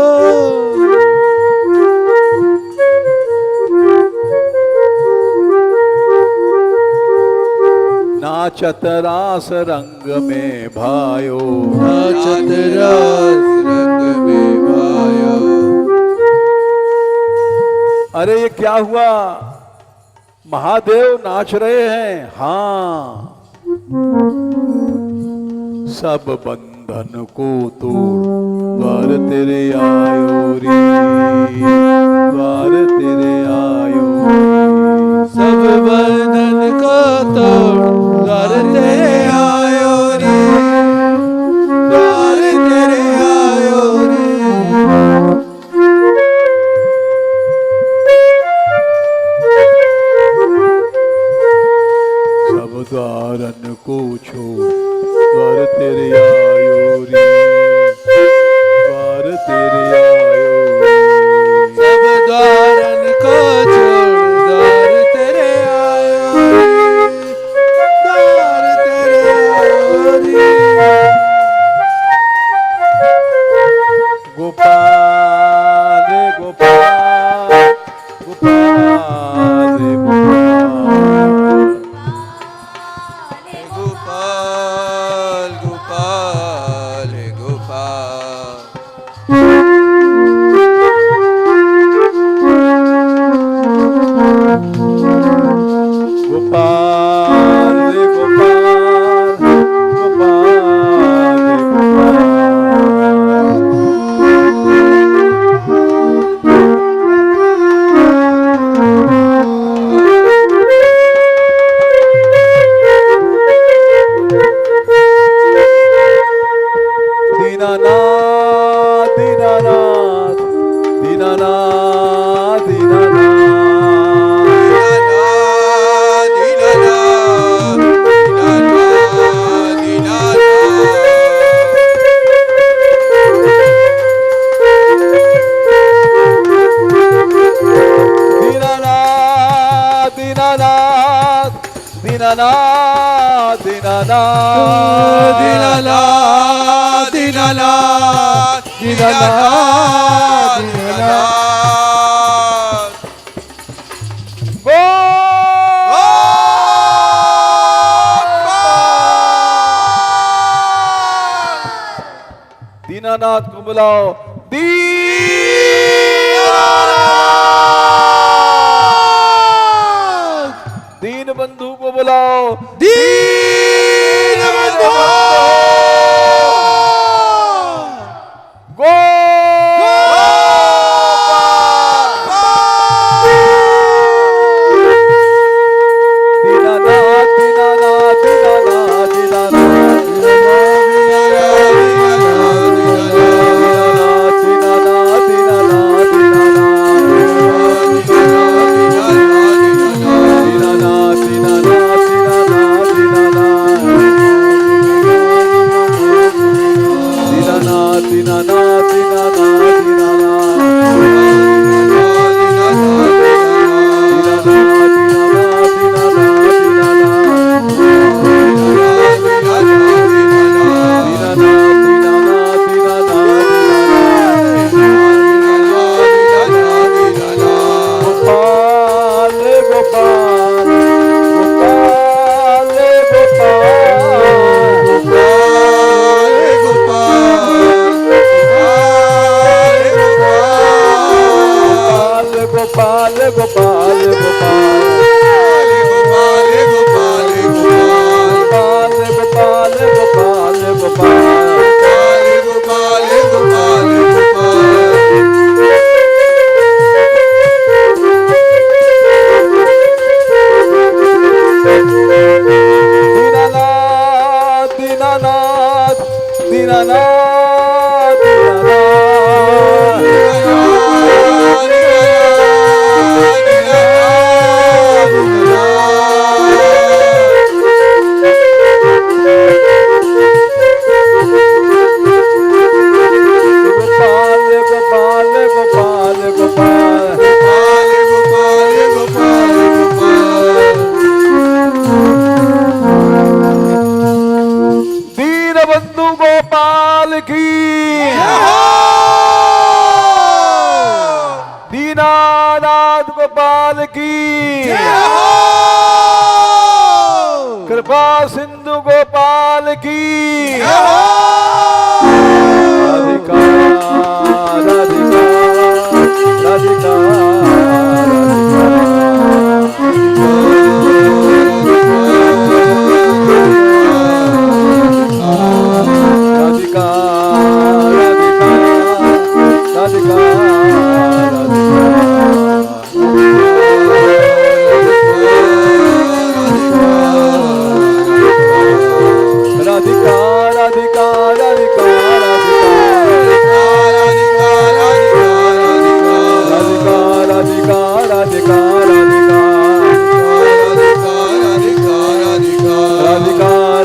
नाचत रास रंग में भायो, नाचत रास रंग में भायो। अरे ये क्या हुआ? महादेव नाच रहे हैं। हाँ, सब बंधन को तोड़ द्वार तेरे आयो रे, द्वार तेरे आयो रे। सब बंधन को तोड़ द्वार तेरे आयो रे, द्वार तेरे आयो रे। सब द्वारन को छोड़ द्वार तेरे आयो रे, द्वार तेरे आयो दीनानाथ दीनानाथ दीनानाथ दीनानाथ दीनानाथ दीनानाथ दीनानाथ दीनानाथ को बुलाओ दीन बंधु को बुलाओ दीन बंधु गो दीनानाथ दीनानाथ दीनानाथ दीनानाथ गोपाल की कृपा सिंधु गोपाल की राधिका राधिका राधिका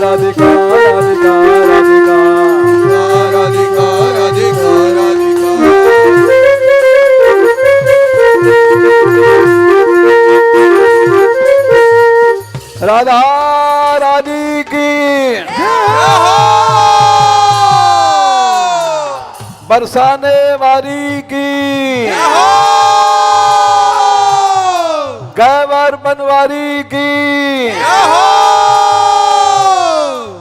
राधिका राधिका राधा रानी की बरसाने वाली की गैवर बनवारी की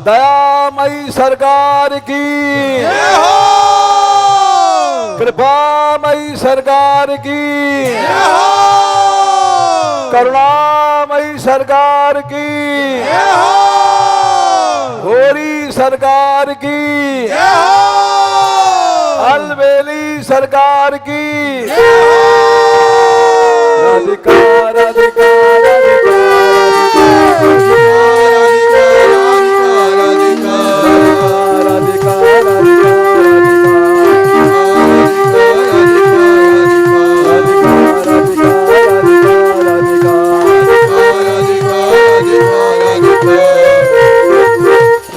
दयामयी सरकार की कृपामयी सरकार की करुणामयी सरकार की होरी सरकार की अलबेली सरकार की राधिका राधिका राधिका राधिका राधिका राधिका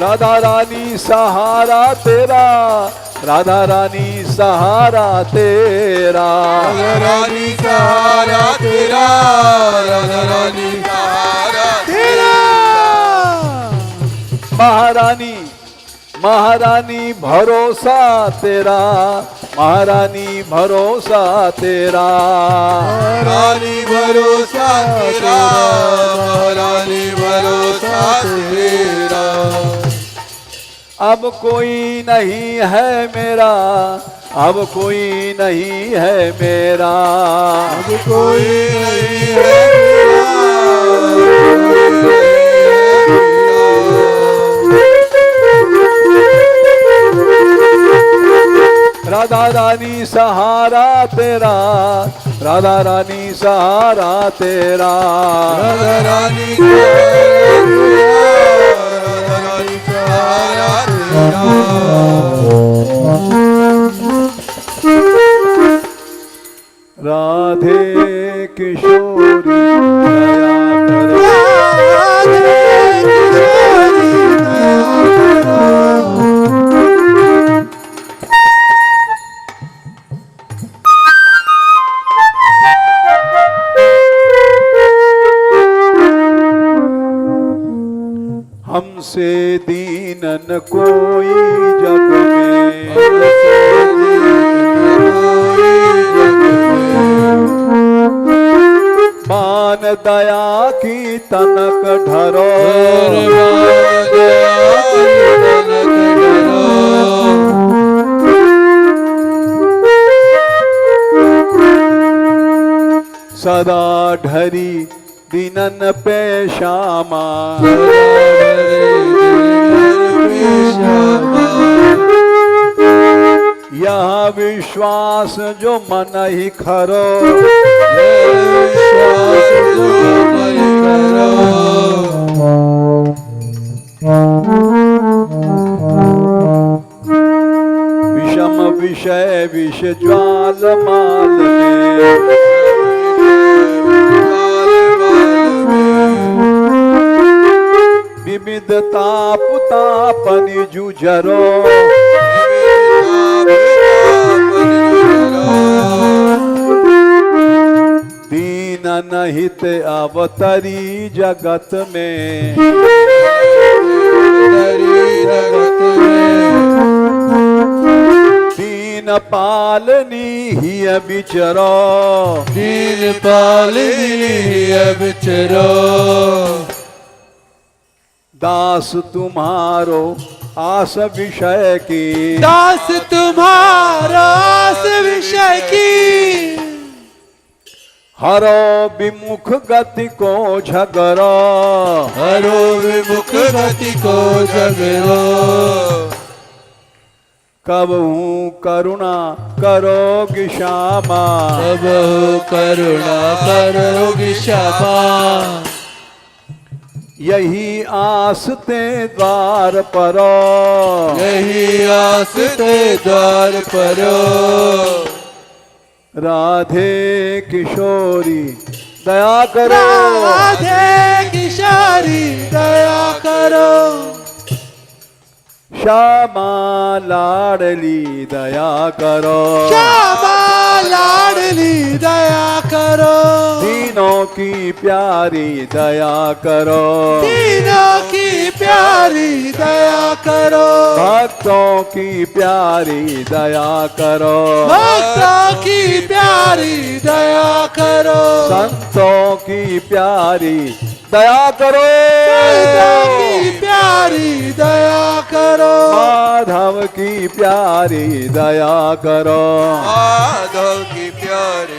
राधा रानी सहारा तेरा राधा रानी सहारा तेरा, राधा रानी सहारा तेरा, राधा रानी सहारा तेरा। महारानी महारानी भरोसा तेरा, महारानी भरोसा तेरा, महारानी भरोसा तेरा, महारानी भरोसा तेरा। अब कोई नहीं है मेरा, अब कोई नहीं है मेरा, अब कोई नहीं है मेरा। राधा रानी सहारा तेरा, राधा रानी सहारा तेरा, राधा रानी राधा रानी सहारा तेरा। राधे किशोरी दया करो, हमसे दीनन कोई जग में, मान दया की तनक ढरो, सदा ढरी दीनन पे श्यामा, यह विश्वास जो मन ही खरो, विश्वास जो मन करो। विषम विषय विष ज्वाल माल में, विविध ताप तापनि जुझरो, दीन नहित अवतरी जगत में, जगत में दीन पालनी ही बिचरो, दीन पालनी बिचरो। दास तुम्हारो आस विषय की, दास तुम्हारा आस विषय की, हरो विमुख गति को झगरो, हरो विमुख गति को झगरो। कब हूँ करुणा करोगी श्यामा, कब करुणा करोगी श्यामा। यही आस ते द्वार परो, यही आस ते द्वार परो। राधे किशोरी दया करो, राधे किशोरी दया करो। श्यामा लाडली दया करो, श्यामा लाडली दया करो। दीनों की प्यारी दया करो, दीनों की प्यारी दया करो। भक्तों की प्यारी दया करो, भक्तों की प्यारी दया करो। संतों की प्यारी दया करो, संतों की प्यारी दया करो। माधव की प्यारी दया करो, माधव की प्यारी